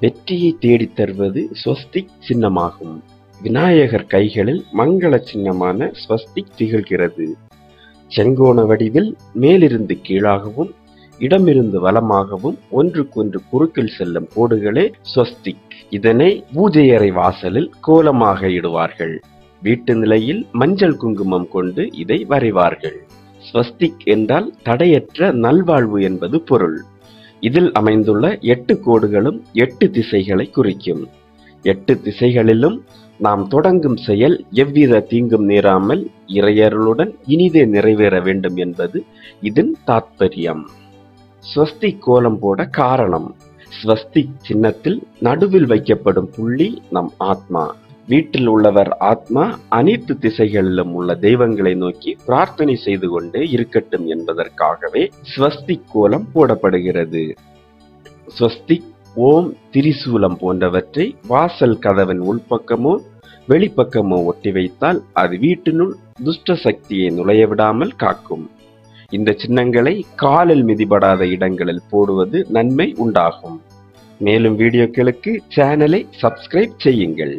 வெற்றியை தேடித் தருவது ஸ்வஸ்திக் சின்னமாகும். விநாயகர் கைகளில் மங்கள சின்னமான ஸ்வஸ்திக் திகழ்கிறது. செங்கோண வடிவில் மேலிருந்து கீழாகவும் இடமிருந்து வலமாகவும் ஒன்றுக்கொன்று குறுக்கில் செல்லும் கோடுகளே ஸ்வஸ்திக். இதனை பூஜை அறை வாசலில் கோலமாக இடுவார்கள். வீட்டு நிலையில் மஞ்சள் குங்குமம் கொண்டு இதை வரைவார்கள். ஸ்வஸ்திக் என்றால் தடையற்ற நல்வாழ்வு என்பது பொருள். இதில் அமைந்துள்ள 8 கோடுகளும் 8 திசைகளை குறிக்கும். 8 திசைகளிலும் நாம் தொடங்கும் செயல் எவ்வித தீங்கும் நேராமல் இறையருளுடன் இனிதே நிறைவேற வேண்டும் என்பது இதன் தாத்பரியம். ஸ்வஸ்திக் கோலம் போட காரணம்: ஸ்வஸ்திக் சின்னத்தில் நடுவில் வைக்கப்படும் புள்ளி நம் ஆத்மா. வீட்டில் உள்ளவர் ஆத்மா அனைத்து திசைகளிலும் உள்ள தெய்வங்களை நோக்கி பிரார்த்தனை செய்து கொண்டே இருக்கட்டும் என்பதற்காகவே ஸ்வஸ்திக் கோலம் போடப்படுகிறது. ஸ்வஸ்திக், ஓம், திரிசூலம் போன்றவற்றை வாசல் கதவின் உள்பக்கமோ வெளிப்பக்கமோ ஒட்டி வைத்தால் அது வீட்டினுள் துஷ்ட சக்தியை நுழைய விடாமல் காக்கும். இந்த சின்னங்களை காலில் மிதிபடாத இடங்களில் போடுவது நன்மை உண்டாகும். மேலும் வீடியோக்களுக்கு சேனலை சப்ஸ்கிரைப் செய்யுங்கள்.